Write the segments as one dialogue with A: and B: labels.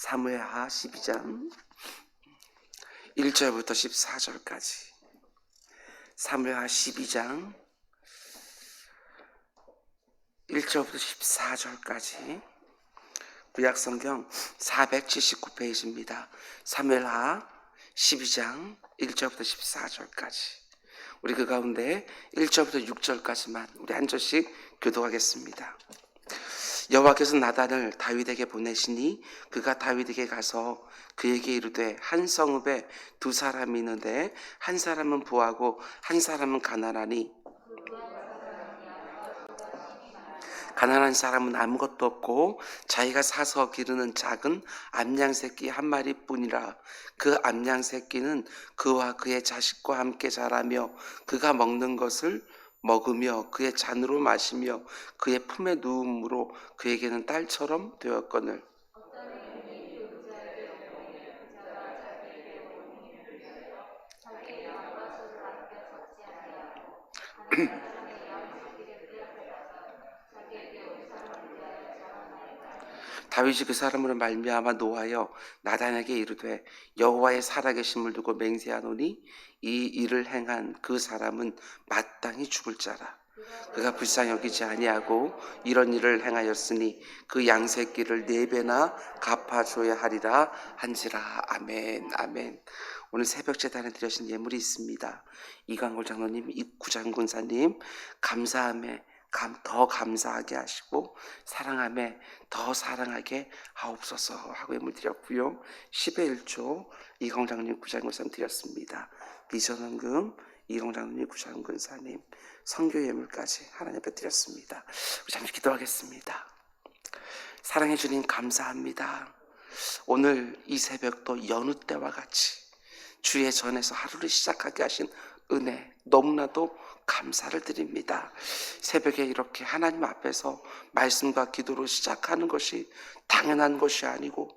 A: 사무엘하 12장 1절부터 14절까지. 사무엘하 12장 1절부터 14절까지. 구약성경 479페이지입니다. 사무엘하 12장 1절부터 14절까지. 우리 그 가운데 1절부터 6절까지만 우리 한 절씩 교독하겠습니다. 여호와께서 나단을 다윗에게 보내시니 그가 다윗에게 가서 그에게 이르되 한 성읍에 두 사람이 있는데 한 사람은 부하고 한 사람은 가난하니 가난한 사람은 아무것도 없고 자기가 사서 기르는 작은 암양 새끼 한 마리뿐이라. 그 암양 새끼는 그와 그의 자식과 함께 자라며 그가 먹는 것을 먹으며 그의 잔으로 마시며 그의 품에 누움으로 그에게는 딸처럼 되었거늘. 다윗이 그 사람으로 말미암아 노하여 나단에게 이르되 여호와의 살아계심을 두고 맹세하노니 이 일을 행한 그 사람은 마땅히 죽을 자라. 그가 불쌍히 여기지 아니하고 이런 일을 행하였으니 그 양새끼를 4배나 갚아줘야 하리라 한지라. 아멘. 아멘. 오늘 새벽 제단에 드려진 예물이 있습니다. 이광골 장로님, 입구장군사님, 감사함에 더 감사하게 하시고 사랑함에 더 사랑하게 하옵소서 하고 예물 드렸고요. 10의 1조 이광장로님, 구장군사님 드렸습니다. 비전원금 이광장로님, 구장군사님 선교 예물까지 하나님 앞에 드렸습니다. 잠시 기도하겠습니다. 사랑해 주님 감사합니다. 오늘 이 새벽도 여느 때와 같이 주의 전에서 하루를 시작하게 하신 은혜 너무나도 감사를 드립니다. 새벽에 이렇게 하나님 앞에서 말씀과 기도로 시작하는 것이 당연한 것이 아니고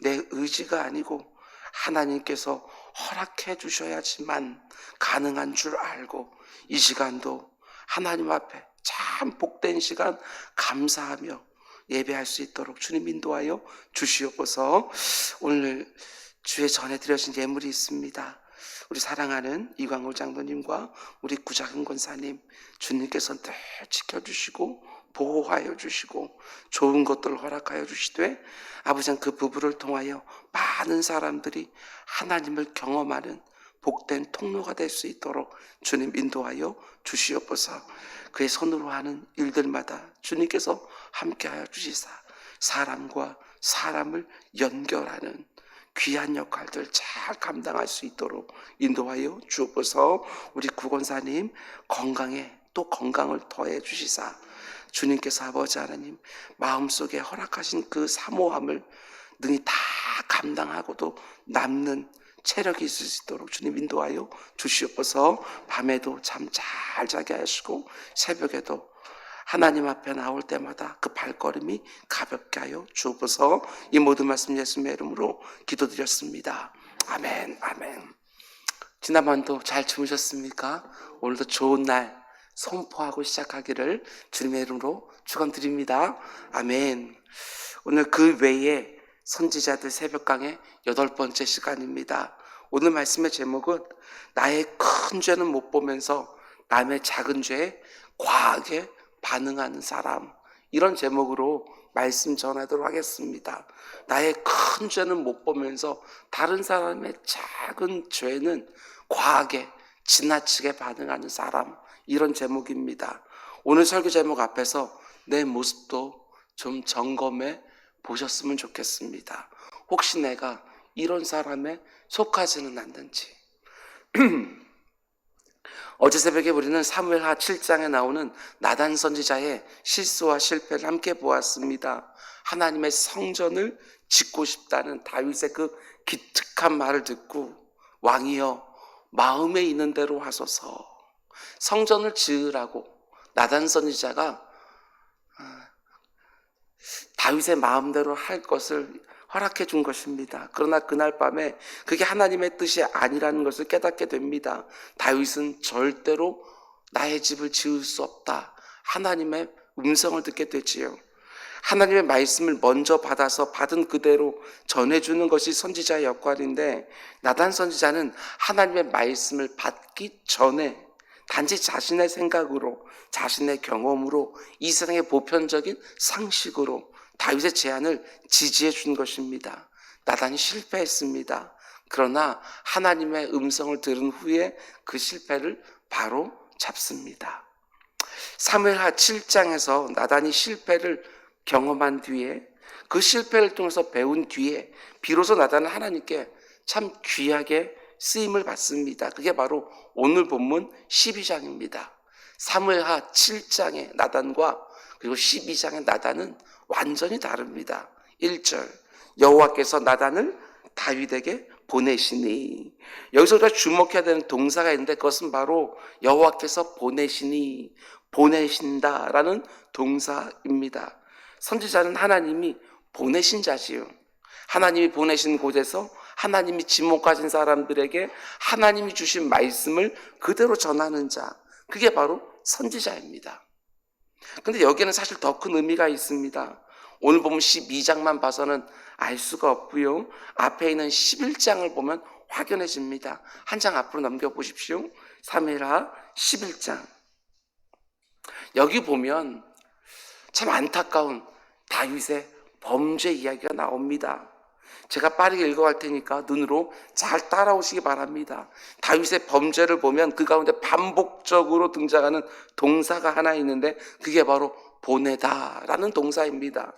A: 내 의지가 아니고 하나님께서 허락해 주셔야지만 가능한 줄 알고 이 시간도 하나님 앞에 참 복된 시간 감사하며 예배할 수 있도록 주님 인도하여 주시옵소서. 오늘 주의 전에 드려진 예물이 있습니다. 우리 사랑하는 이광호 장로님과 우리 구자근 권사님, 주님께서 늘 지켜주시고 보호하여 주시고 좋은 것들을 허락하여 주시되 아버지 그 부부를 통하여 많은 사람들이 하나님을 경험하는 복된 통로가 될 수 있도록 주님 인도하여 주시옵소서. 그의 손으로 하는 일들마다 주님께서 함께하여 주시사 사람과 사람을 연결하는 귀한 역할들 잘 감당할 수 있도록 인도하여 주옵소서. 우리 구권사님 건강에 또 건강을 더해 주시사 주님께서 아버지 하나님 마음속에 허락하신 그 사모함을 능히 다 감당하고도 남는 체력이 있을 수 있도록 주님 인도하여 주시옵소서. 밤에도 잠 잘 자게 하시고 새벽에도 하나님 앞에 나올 때마다 그 발걸음이 가볍게 하여 주옵소서. 이 모든 말씀 예수님의 이름으로 기도드렸습니다. 아멘. 아멘. 지난번도 잘 주무셨습니까? 오늘도 좋은 날 선포하고 시작하기를 주님의 이름으로 축원드립니다. 아멘. 오늘 그 외에 선지자들 새벽 강의 8번째 시간입니다. 오늘 말씀의 제목은 나의 큰 죄는 못 보면서 남의 작은 죄에 과하게 반응하는 사람, 이런 제목으로 말씀 전하도록 하겠습니다. 나의 큰 죄는 못 보면서 다른 사람의 작은 죄는 과하게 지나치게 반응하는 사람, 이런 제목입니다. 오늘 설교 제목 앞에서 내 모습도 좀 점검해 보셨으면 좋겠습니다. 혹시 내가 이런 사람에 속하지는 않는지. 어제 새벽에 우리는 사무엘하 7장에 나오는 나단 선지자의 실수와 실패를 함께 보았습니다. 하나님의 성전을 짓고 싶다는 다윗의 그 기특한 말을 듣고 왕이여 마음에 있는 대로 하소서. 성전을 지으라고 나단 선지자가 다윗의 마음대로 할 것을 허락해 준 것입니다. 그러나 그날 밤에 그게 하나님의 뜻이 아니라는 것을 깨닫게 됩니다. 다윗은 절대로 나의 집을 지을 수 없다, 하나님의 음성을 듣게 되지요. 하나님의 말씀을 먼저 받아서 받은 그대로 전해주는 것이 선지자의 역할인데, 나단 선지자는 하나님의 말씀을 받기 전에 단지 자신의 생각으로, 자신의 경험으로, 이 세상의 보편적인 상식으로 다윗의 제안을 지지해 준 것입니다. 나단이 실패했습니다. 그러나 하나님의 음성을 들은 후에 그 실패를 바로 잡습니다. 사무엘하 7장에서 나단이 실패를 경험한 뒤에, 그 실패를 통해서 배운 뒤에 비로소 나단은 하나님께 참 귀하게 쓰임을 받습니다. 그게 바로 오늘 본문 12장입니다. 사무엘하 7장의 나단과 그리고 12장의 나단은 완전히 다릅니다. 1절, 여호와께서 나단을 다윗에게 보내시니. 여기서 우리가 주목해야 되는 동사가 있는데, 그것은 바로 여호와께서 보내시니, 보내신다라는 동사입니다. 선지자는 하나님이 보내신 자지요. 하나님이 보내신 곳에서 하나님이 지목하신 사람들에게 하나님이 주신 말씀을 그대로 전하는 자, 그게 바로 선지자입니다. 근데 여기에는 사실 더 큰 의미가 있습니다. 오늘 보면 12장만 봐서는 알 수가 없고요. 앞에 있는 11장을 보면 확연해집니다. 한 장 앞으로 넘겨보십시오. 사무엘하 11장. 여기 보면 참 안타까운 다윗의 범죄 이야기가 나옵니다. 제가 빠르게 읽어갈 테니까 눈으로 잘 따라오시기 바랍니다. 다윗의 범죄를 보면 그 가운데 반복적으로 등장하는 동사가 하나 있는데, 그게 바로 보내다라는 동사입니다.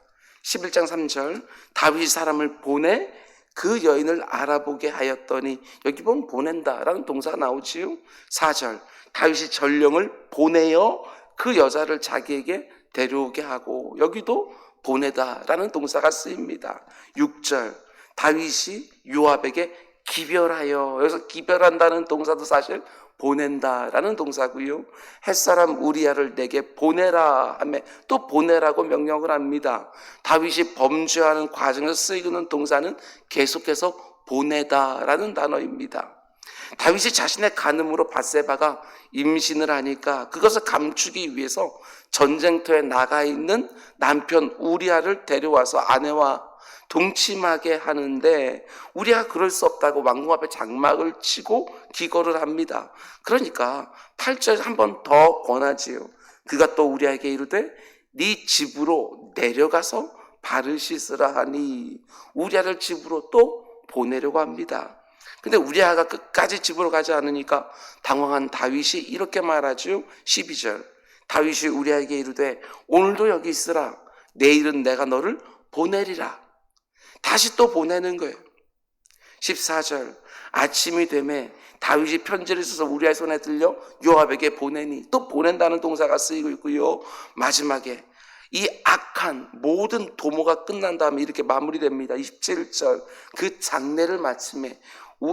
A: 11장 3절, 다윗이 사람을 보내 그 여인을 알아보게 하였더니, 여기 보면 보낸다라는 동사가 나오지요. 4절, 다윗이 전령을 보내어 그 여자를 자기에게 데려오게 하고, 여기도 보내다라는 동사가 쓰입니다. 6절, 다윗이 요압에게 기별하여, 여기서 기별한다는 동사도 사실 보낸다라는 동사고요. 햇사람 우리아를 내게 보내라 하며 또 보내라고 명령을 합니다. 다윗이 범죄하는 과정에서 쓰이는 동사는 계속해서 보내다라는 단어입니다. 다윗이 자신의 간음으로 밧세바가 임신을 하니까 그것을 감추기 위해서 전쟁터에 나가 있는 남편 우리아를 데려와서 아내와 동침하게 하는데, 우리아가 그럴 수 없다고 왕궁 앞에 장막을 치고 기거를 합니다. 그러니까 8절 한 번 더 권하지요. 그가 또 우리아에게 이르되 네 집으로 내려가서 발을 씻으라 하니, 우리아를 집으로 또 보내려고 합니다. 근데 우리아가 끝까지 집으로 가지 않으니까 당황한 다윗이 이렇게 말하죠. 12절, 다윗이 우리아에게 이르되 오늘도 여기 있으라, 내일은 내가 너를 보내리라. 다시 또 보내는 거예요. 14절, 아침이 되매 다윗이 편지를 써서 우리아의 손에 들려 요압에게 보내니, 또 보낸다는 동사가 쓰이고 있고요. 마지막에 이 악한 모든 도모가 끝난 다음에 이렇게 마무리됩니다. 27절, 그 장례를 마침에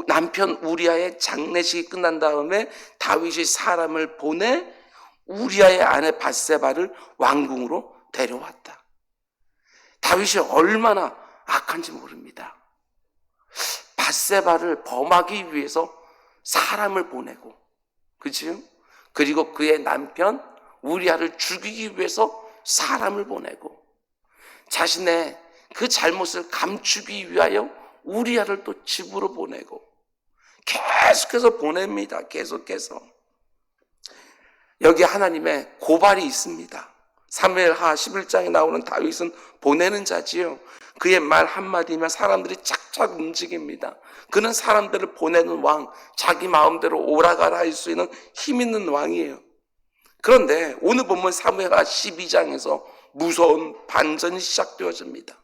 A: 남편 우리아의 장례식이 끝난 다음에 다윗이 사람을 보내 우리아의 아내 밧세바를 왕궁으로 데려왔다. 다윗이 얼마나 악한지 모릅니다. 밧세바를 범하기 위해서 사람을 보내고, 그렇죠? 그리고 그의 남편 우리아를 죽이기 위해서 사람을 보내고, 자신의 그 잘못을 감추기 위하여 우리아를 또 집으로 보내고, 계속해서 보냅니다. 계속해서. 여기 하나님의 고발이 있습니다. 사무엘하 11장에 나오는 다윗은 보내는 자지요. 그의 말 한마디면 사람들이 착착 움직입니다. 그는 사람들을 보내는 왕, 자기 마음대로 오라가라 할 수 있는 힘 있는 왕이에요. 그런데 오늘 본문 사무엘하 12장에서 무서운 반전이 시작되어집니다.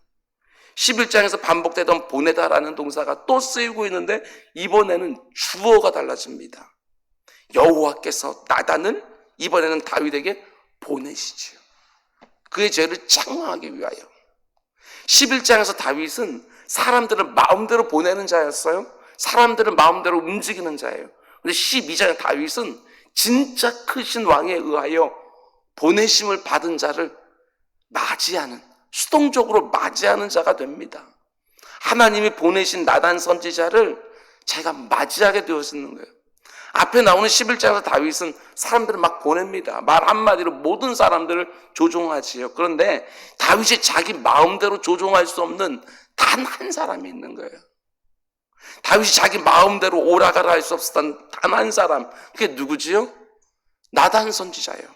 A: 11장에서 반복되던 보내다라는 동사가 또 쓰이고 있는데, 이번에는 주어가 달라집니다. 여호와께서 나단을 이번에는 다윗에게 보내시지요. 그의 죄를 책망하기 위하여. 11장에서 다윗은 사람들을 마음대로 보내는 자였어요. 사람들을 마음대로 움직이는 자예요. 그런데 12장의 다윗은 진짜 크신 왕에 의하여 보내심을 받은 자를 맞이하는, 수동적으로 맞이하는 자가 됩니다. 하나님이 보내신 나단 선지자를 제가 맞이하게 되었는 거예요. 앞에 나오는 11장에서 다윗은 사람들을 막 보냅니다. 말 한마디로 모든 사람들을 조종하지요. 그런데 다윗이 자기 마음대로 조종할 수 없는 단 한 사람이 있는 거예요. 다윗이 자기 마음대로 오라가라 할 수 없었던 단 한 사람. 그게 누구지요? 나단 선지자예요.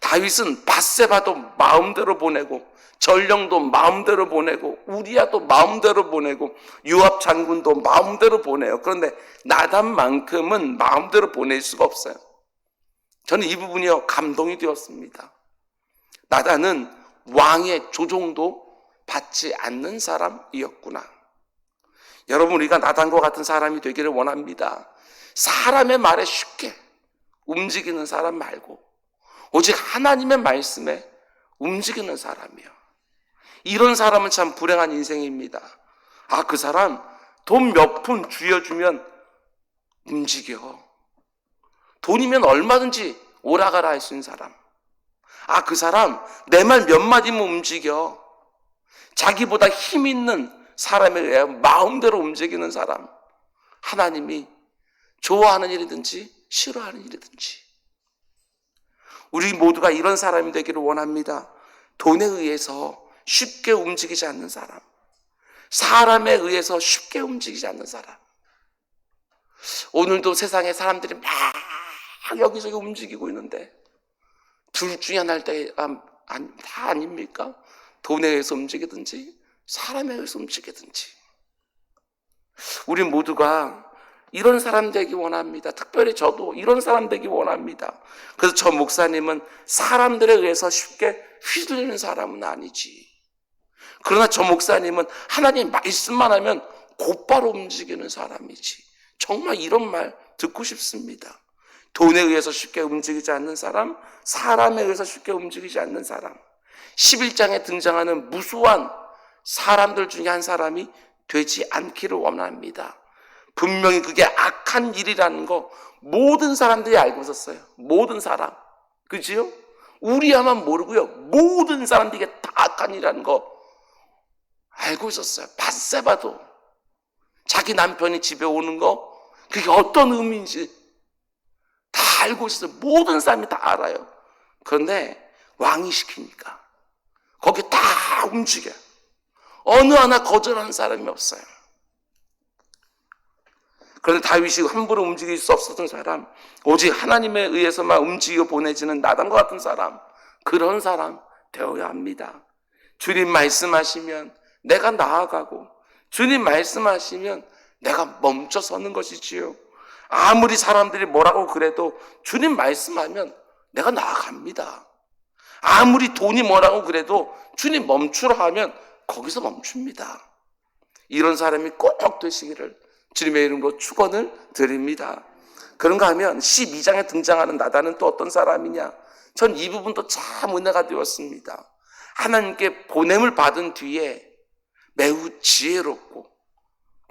A: 다윗은 밧세바도 마음대로 보내고, 전령도 마음대로 보내고, 우리야도 마음대로 보내고, 요압 장군도 마음대로 보내요. 그런데 나단만큼은 마음대로 보낼 수가 없어요. 저는 이 부분이요, 감동이 되었습니다. 나단은 왕의 조종도 받지 않는 사람이었구나. 여러분, 우리가 나단과 같은 사람이 되기를 원합니다. 사람의 말에 쉽게 움직이는 사람 말고 오직 하나님의 말씀에 움직이는 사람이요. 이런 사람은 참 불행한 인생입니다. 그 사람 돈 몇 푼 쥐어주면 움직여. 돈이면 얼마든지 오라가라 할 수 있는 사람. 그 사람 내 말 몇 마디면 움직여. 자기보다 힘 있는 사람에 의해 마음대로 움직이는 사람. 하나님이 좋아하는 일이든지 싫어하는 일이든지. 우리 모두가 이런 사람이 되기를 원합니다. 돈에 의해서 쉽게 움직이지 않는 사람. 사람에 의해서 쉽게 움직이지 않는 사람. 오늘도 세상에 사람들이 막 여기저기 움직이고 있는데 둘 중에 하나일 때 다 아닙니까? 돈에 의해서 움직이든지 사람에 의해서 움직이든지. 우리 모두가 이런 사람 되기 원합니다. 특별히 저도 이런 사람 되기 원합니다. 그래서 저 목사님은 사람들에 의해서 쉽게 휘둘리는 사람은 아니지. 그러나 저 목사님은 하나님 말씀만 하면 곧바로 움직이는 사람이지. 정말 이런 말 듣고 싶습니다. 돈에 의해서 쉽게 움직이지 않는 사람, 사람에 의해서 쉽게 움직이지 않는 사람. 11장에 등장하는 무수한 사람들 중에 한 사람이 되지 않기를 원합니다. 분명히 그게 악한 일이라는 거 모든 사람들이 알고 있었어요. 모든 사람. 그지요? 우리야만 모르고요. 모든 사람들이 이게 다 악한 일이라는 거 알고 있었어요. 밧세바도 자기 남편이 집에 오는 거 그게 어떤 의미인지 다 알고 있어요. 모든 사람이 다 알아요. 그런데 왕이 시키니까 거기 다 움직여요. 어느 하나 거절하는 사람이 없어요. 그런데 다윗이 함부로 움직일 수 없었던 사람, 오직 하나님에 의해서만 움직여 보내지는 나단과 같은 사람, 그런 사람 되어야 합니다. 주님 말씀하시면 내가 나아가고, 주님 말씀하시면 내가 멈춰 서는 것이지요. 아무리 사람들이 뭐라고 그래도 주님 말씀하면 내가 나아갑니다. 아무리 돈이 뭐라고 그래도 주님 멈추라 하면 거기서 멈춥니다. 이런 사람이 꼭 되시기를 주님의 이름으로 축원을 드립니다. 그런가 하면 12장에 등장하는 나단은 또 어떤 사람이냐? 전 이 부분도 참 은혜가 되었습니다. 하나님께 보냄을 받은 뒤에 매우 지혜롭고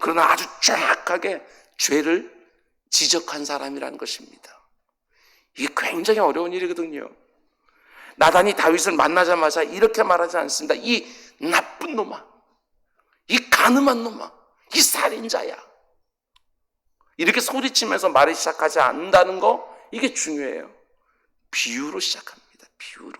A: 그러나 아주 정확하게 죄를 지적한 사람이라는 것입니다. 이게 굉장히 어려운 일이거든요. 나단이 다윗을 만나자마자 이렇게 말하지 않습니다. 이 나쁜 놈아, 이 가늠한 놈아, 이 살인자야. 이렇게 소리치면서 말을 시작하지 않는다는 거, 이게 중요해요. 비유로 시작합니다. 비유로.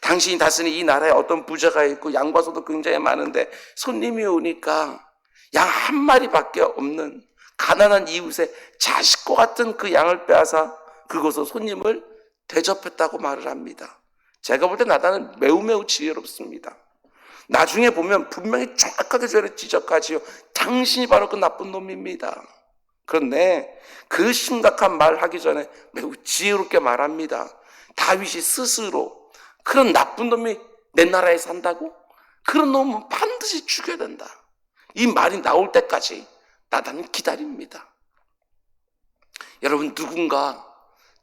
A: 당신이 다스리는 이 나라에 어떤 부자가 있고 양과 소도 굉장히 많은데 손님이 오니까 양 한 마리밖에 없는 가난한 이웃의 자식과 같은 그 양을 빼앗아 그것으로 손님을 대접했다고 말을 합니다. 제가 볼 때 나단은 매우 지혜롭습니다. 나중에 보면 분명히 정확하게 죄를 지적하지요. 당신이 바로 그 나쁜 놈입니다. 그런데 그 심각한 말을 하기 전에 매우 지혜롭게 말합니다. 다윗이 스스로 그런 나쁜 놈이 내 나라에 산다고? 그런 놈은 반드시 죽여야 된다. 이 말이 나올 때까지 나단은 기다립니다. 여러분, 누군가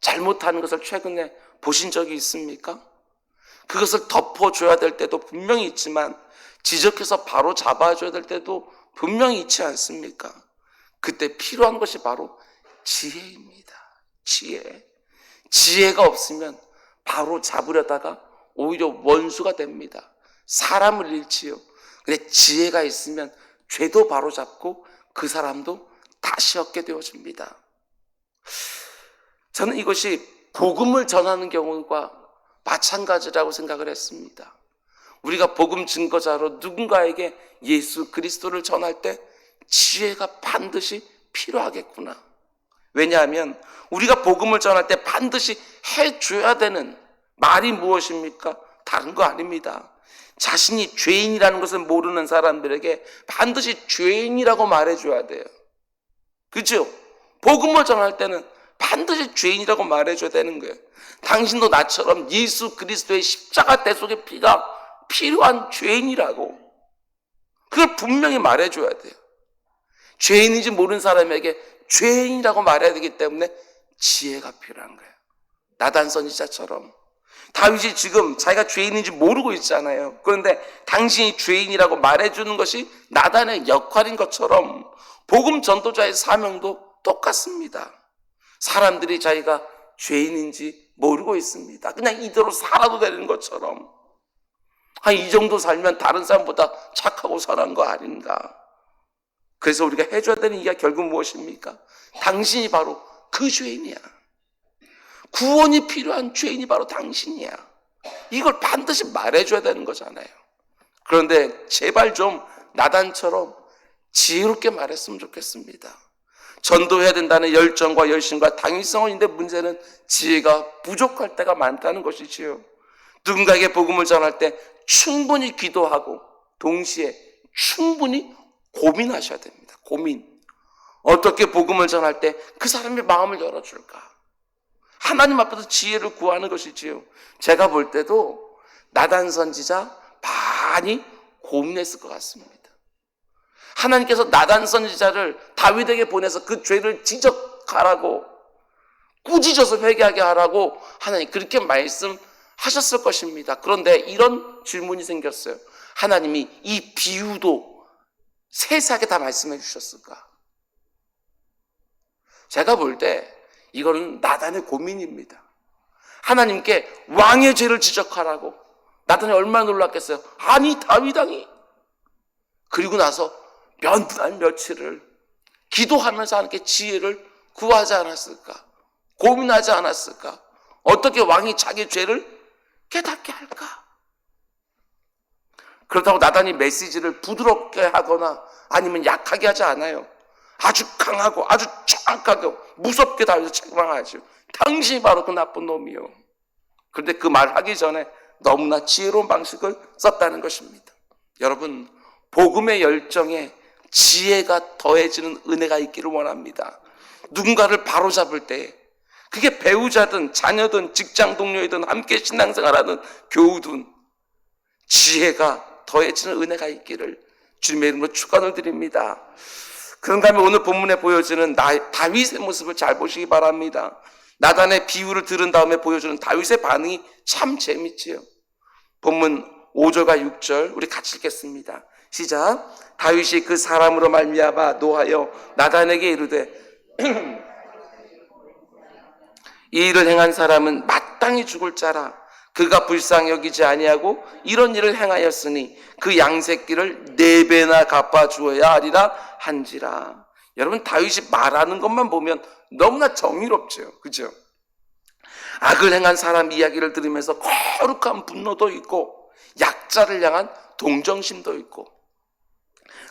A: 잘못하는 것을 최근에 보신 적이 있습니까? 그것을 덮어줘야 될 때도 분명히 있지만 지적해서 바로 잡아줘야 될 때도 분명히 있지 않습니까? 그때 필요한 것이 바로 지혜입니다. 지혜가 없으면 바로 잡으려다가 오히려 원수가 됩니다. 사람을 잃지요. 근데 지혜가 있으면 죄도 바로 잡고 그 사람도 다시 얻게 되어집니다. 저는 이것이 복음을 전하는 경우가 마찬가지라고 생각을 했습니다. 우리가 복음 증거자로 누군가에게 예수 그리스도를 전할 때 지혜가 반드시 필요하겠구나. 왜냐하면 우리가 복음을 전할 때 반드시 해줘야 되는 말이 무엇입니까? 다른 거 아닙니다. 자신이 죄인이라는 것을 모르는 사람들에게 반드시 죄인이라고 말해줘야 돼요. 그죠? 복음을 전할 때는 반드시 죄인이라고 말해줘야 되는 거예요. 당신도 나처럼 예수 그리스도의 십자가 대속의 피가 필요한 죄인이라고, 그걸 분명히 말해줘야 돼요. 죄인인지 모르는 사람에게 죄인이라고 말해야 되기 때문에 지혜가 필요한 거예요. 나단 선지자처럼 다윗이 지금 자기가 죄인인지 모르고 있잖아요. 그런데 당신이 죄인이라고 말해주는 것이 나단의 역할인 것처럼 복음 전도자의 사명도 똑같습니다. 사람들이 자기가 죄인인지 모르고 있습니다. 그냥 이대로 살아도 되는 것처럼, 이 정도 살면 다른 사람보다 착하고 선한 거 아닌가. 그래서 우리가 해줘야 되는 이야기가 결국 무엇입니까? 당신이 바로 그 죄인이야. 구원이 필요한 죄인이 바로 당신이야. 이걸 반드시 말해줘야 되는 거잖아요. 그런데 제발 좀 나단처럼 지혜롭게 말했으면 좋겠습니다. 전도해야 된다는 열정과 열심과 당위성은 있는데 문제는 지혜가 부족할 때가 많다는 것이지요. 누군가에게 복음을 전할 때 충분히 기도하고 동시에 충분히 고민하셔야 됩니다. 고민. 어떻게 복음을 전할 때 그 사람의 마음을 열어줄까? 하나님 앞에서 지혜를 구하는 것이지요. 제가 볼 때도 나단 선지자 많이 고민했을 것 같습니다. 하나님께서 나단 선지자를 다윗에게 보내서 그 죄를 지적하라고, 꾸짖어서 회개하게 하라고 하나님 그렇게 말씀하셨을 것입니다. 그런데 이런 질문이 생겼어요. 하나님이 이 비유도 세세하게 다 말씀해 주셨을까? 제가 볼 때 이거는 나단의 고민입니다. 하나님께 왕의 죄를 지적하라고 나단이 얼마나 놀랐겠어요. 아니 다윗 왕이. 그리고 나서 몇 날 며칠을 기도하면서 하나님께 지혜를 구하지 않았을까? 고민하지 않았을까? 어떻게 왕이 자기 죄를 깨닫게 할까? 그렇다고 나단이 메시지를 부드럽게 하거나 아니면 약하게 하지 않아요. 아주 강하고 아주 정확하게 무섭게 다윗을 책망하죠. 당신이 바로 그 나쁜 놈이요. 그런데 그 말 하기 전에 너무나 지혜로운 방식을 썼다는 것입니다. 여러분, 복음의 열정에 지혜가 더해지는 은혜가 있기를 원합니다. 누군가를 바로잡을 때, 그게 배우자든 자녀든 직장 동료이든 함께 신앙생활하는 교우든 지혜가 더해지는 은혜가 있기를 주님의 이름으로 축원을 드립니다. 그런가 하면 오늘 본문에 보여주는 다윗의 모습을 잘 보시기 바랍니다. 나단의 비유를 들은 다음에 보여주는 다윗의 반응이 참 재밌지요. 본문 5절과 6절 우리 같이 읽겠습니다. 시작. 다윗이 그 사람으로 말미암아 노하여 나단에게 이르되 이 일을 행한 사람은 마땅히 죽을 자라. 그가 불쌍히 여기지 아니하고 이런 일을 행하였으니 그 양새끼를 4배나 갚아주어야 하리라 한지라. 여러분, 다윗이 말하는 것만 보면 너무나 정의롭죠. 그죠? 악을 행한 사람 이야기를 들으면서 거룩한 분노도 있고 약자를 향한 동정심도 있고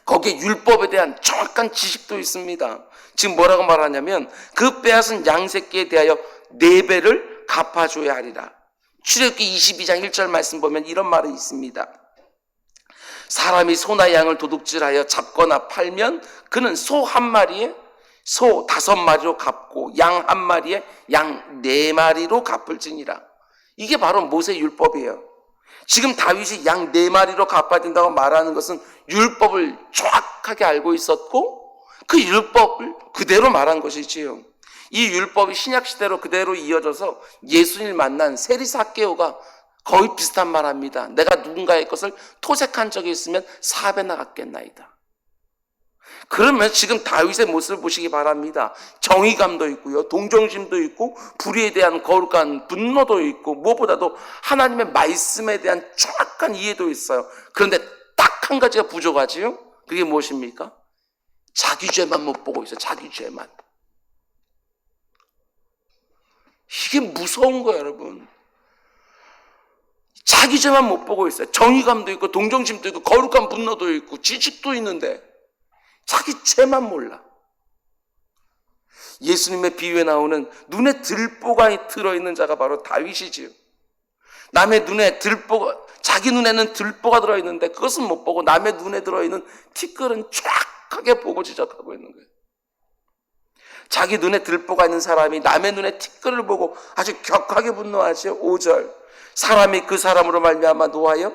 A: 거기에 율법에 대한 정확한 지식도 있습니다. 지금 뭐라고 말하냐면 그 빼앗은 양새끼에 대하여 4배를 갚아줘야 하리라. 출애굽기 22장 1절 말씀 보면 이런 말이 있습니다. 사람이 소나 양을 도둑질하여 잡거나 팔면 그는 소 한 마리에 소 5마리로 갚고 양 한 마리에 양 4마리로 갚을지니라. 이게 바로 모세 율법이에요. 지금 다윗이 양 4마리로 갚아야 된다고 말하는 것은 율법을 정확하게 알고 있었고 그 율법을 그대로 말한 것이지요. 이 율법이 신약시대로 그대로 이어져서 예수님을 만난 세리사개오가 거의 비슷한 말 합니다. 내가 누군가의 것을 토색한 적이 있으면 4배나 갚겠나이다. 그러면 지금 다윗의 모습을 보시기 바랍니다. 정의감도 있고요, 동정심도 있고 불의에 대한 거룩한 분노도 있고 무엇보다도 하나님의 말씀에 대한 정확한 이해도 있어요. 그런데 딱 한 가지가 부족하지요. 그게 무엇입니까? 자기 죄만 못 보고 있어. 자기 죄만. 이게 무서운 거예요, 여러분. 자기 죄만 못 보고 있어요. 정의감도 있고 동정심도 있고 거룩한 분노도 있고 지식도 있는데 자기 죄만 몰라. 예수님의 비유에 나오는 눈에 들보가 들어있는 자가 바로 다윗이지요. 남의 눈에 자기 눈에는 들보가 들어있는데 그것은 못 보고 남의 눈에 들어있는 티끌은 쫙하게 보고 지적하고 있는 거예요. 자기 눈에 들보가 있는 사람이 남의 눈에 티끌을 보고 아주 격하게 분노하죠. 5절. 사람이 그 사람으로 말미암아 노하여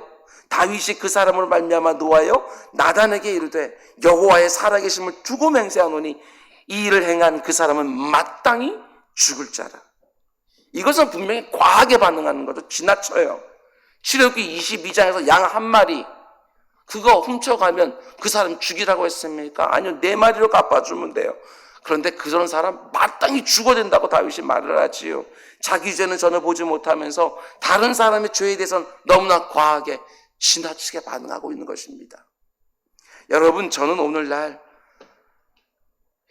A: 다윗이 그 사람으로 말미암아 노하여 나단에게 이르되 여호와의 살아계심을 두고 맹세하노니 이 일을 행한 그 사람은 마땅히 죽을 자라. 이것은 분명히 과하게 반응하는 거죠. 지나쳐요. 출애굽기 22장에서 양 한 마리 그거 훔쳐가면 그 사람 죽이라고 했습니까? 아니요, 4마리로 갚아주면 돼요. 그런데 그런 사람 마땅히 죽어야 된다고 다윗이 말을 하지요. 자기 죄는 전혀 보지 못하면서 다른 사람의 죄에 대해서는 너무나 과하게 지나치게 반응하고 있는 것입니다. 여러분, 저는 오늘날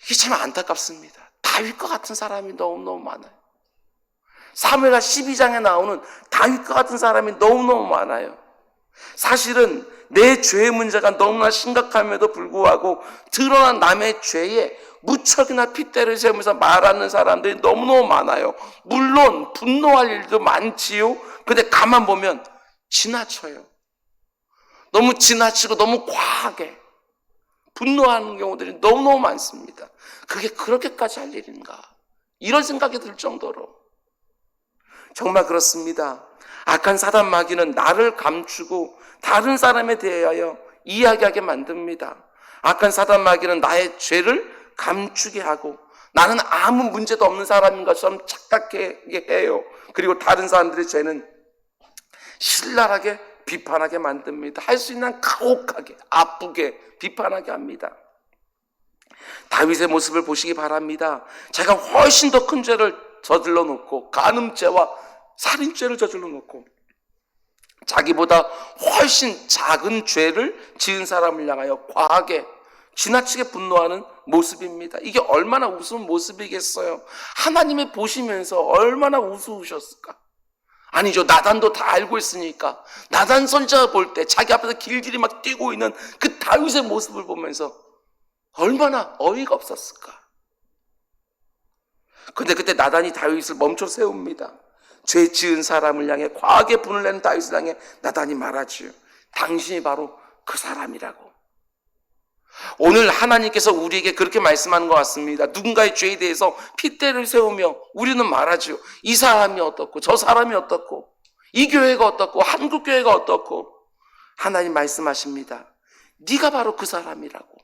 A: 이게 참 안타깝습니다. 다윗과 같은 사람이 너무너무 많아요. 사무엘하 12장에 나오는 다윗과 같은 사람이 너무너무 많아요. 사실은 내 죄의 문제가 너무나 심각함에도 불구하고 드러난 남의 죄에 무척이나 핏대를 세우면서 말하는 사람들이 너무너무 많아요. 물론 분노할 일도 많지요. 근데 가만 보면 지나쳐요. 너무 지나치고 너무 과하게 분노하는 경우들이 너무너무 많습니다. 그게 그렇게까지 할 일인가? 이런 생각이 들 정도로. 정말 그렇습니다. 악한 사단 마귀는 나를 감추고 다른 사람에 대하여 이야기하게 만듭니다. 악한 사단 마귀는 나의 죄를 감추게 하고 나는 아무 문제도 없는 사람인 것처럼 착각하게 해요. 그리고 다른 사람들의 죄는 신랄하게 비판하게 만듭니다. 할 수 있는 가혹하게 아프게 비판하게 합니다. 다윗의 모습을 보시기 바랍니다. 제가 훨씬 더 큰 죄를 저질러 놓고 간음죄와 살인죄를 저질러 놓고 자기보다 훨씬 작은 죄를 지은 사람을 향하여 과하게 지나치게 분노하는 모습입니다. 이게 얼마나 우스운 모습이겠어요. 하나님이 보시면서 얼마나 우스우셨을까. 아니죠. 나단도 다 알고 있으니까 나단 선지자가 볼 때 자기 앞에서 길길이 막 뛰고 있는 그 다윗의 모습을 보면서 얼마나 어이가 없었을까. 근데 그때 나단이 다윗을 멈춰 세웁니다. 죄 지은 사람을 향해 과하게 분을 내는 다윗을 향해 나단이 말하지요. 당신이 바로 그 사람이라고. 오늘 하나님께서 우리에게 그렇게 말씀하는 것 같습니다. 누군가의 죄에 대해서 핏대를 세우며 우리는 말하죠. 이 사람이 어떻고 저 사람이 어떻고 이 교회가 어떻고 한국 교회가 어떻고. 하나님 말씀하십니다. 네가 바로 그 사람이라고.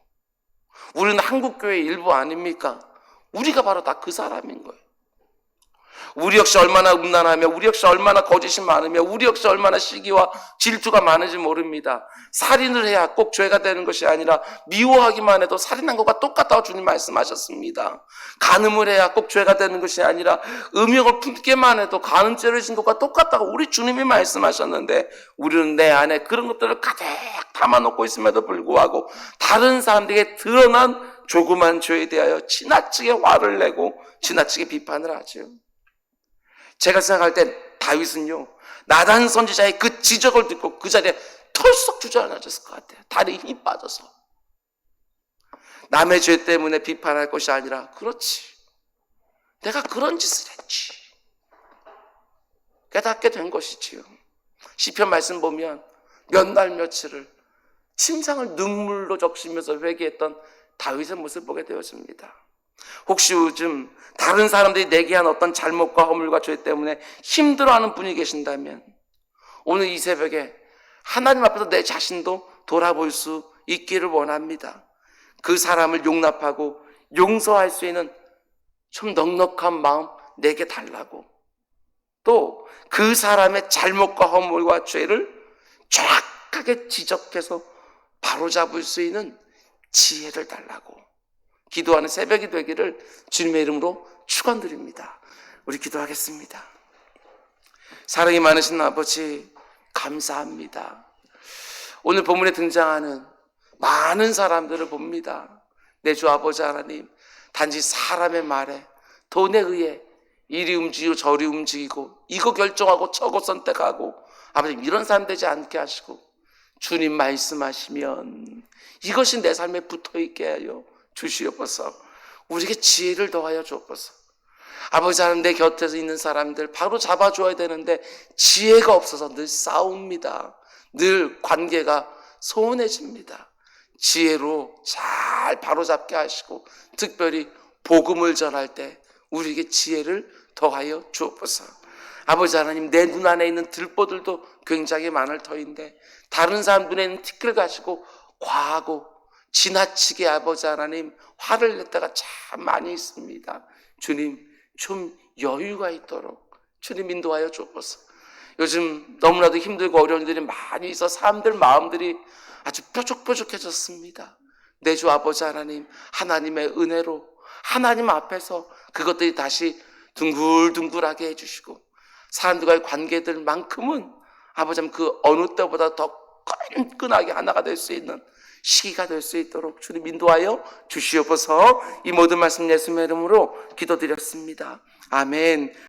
A: 우리는 한국 교회의 일부 아닙니까? 우리가 바로 다 그 사람인 거예요. 우리 역시 얼마나 음란하며 우리 역시 얼마나 거짓이 많으며 우리 역시 얼마나 시기와 질투가 많은지 모릅니다. 살인을 해야 꼭 죄가 되는 것이 아니라 미워하기만 해도 살인한 것과 똑같다고 주님 말씀하셨습니다. 간음을 해야 꼭 죄가 되는 것이 아니라 음욕을 품기만 해도 간음죄를 진 것과 똑같다고 우리 주님이 말씀하셨는데 우리는 내 안에 그런 것들을 가득 담아놓고 있음에도 불구하고 다른 사람들에게 드러난 조그만 죄에 대하여 지나치게 화를 내고 지나치게 비판을 하죠. 제가 생각할 때 다윗은요, 나단 선지자의 그 지적을 듣고 그 자리에 털썩 주저앉았을 것 같아요. 다리에 힘이 빠져서. 남의 죄 때문에 비판할 것이 아니라 그렇지, 내가 그런 짓을 했지, 깨닫게 된 것이지요. 시편 말씀 보면 몇 날 며칠을 침상을 눈물로 적시면서 회개했던 다윗의 모습을 보게 되었습니다. 혹시 요즘 다른 사람들이 내게 한 어떤 잘못과 허물과 죄 때문에 힘들어하는 분이 계신다면 오늘 이 새벽에 하나님 앞에서 내 자신도 돌아볼 수 있기를 원합니다. 그 사람을 용납하고 용서할 수 있는 좀 넉넉한 마음 내게 달라고, 또 그 사람의 잘못과 허물과 죄를 정확하게 지적해서 바로잡을 수 있는 지혜를 달라고 기도하는 새벽이 되기를 주님의 이름으로 축원드립니다. 우리 기도하겠습니다. 사랑이 많으신 아버지, 감사합니다. 오늘 본문에 등장하는 많은 사람들을 봅니다. 내 주 아버지 하나님, 단지 사람의 말에 돈에 의해 이리 움직이고 저리 움직이고 이거 결정하고 저거 선택하고 아버지 이런 사람 되지 않게 하시고 주님 말씀하시면 이것이 내 삶에 붙어있게 하여 주시옵소서. 우리에게 지혜를 더하여 주옵소서. 아버지 하나님, 내 곁에서 있는 사람들 바로 잡아줘야 되는데 지혜가 없어서 늘 싸웁니다. 늘 관계가 소원해집니다. 지혜로 잘 바로잡게 하시고 특별히 복음을 전할 때 우리에게 지혜를 더하여 주옵소서. 아버지 하나님, 내 눈 안에 있는 들보들도 굉장히 많을 터인데 다른 사람 눈에 있는 티끌 가지고 과하고 지나치게 아버지 하나님 화를 낼 때가 참 많이 있습니다. 주님, 좀 여유가 있도록 주님 인도하여 주옵소서. 요즘 너무나도 힘들고 어려운 일들이 많이 있어 사람들 마음들이 아주 뾰족뾰족해졌습니다. 내 주 아버지 하나님, 하나님의 은혜로 하나님 앞에서 그것들이 다시 둥글둥글하게 해주시고 사람들과의 관계들만큼은 아버지 하나님 그 어느 때보다 더 끈끈하게 하나가 될 수 있는 시기가 될 수 있도록 주님 인도하여 주시옵소서. 이 모든 말씀 예수님의 이름으로 기도드렸습니다. 아멘.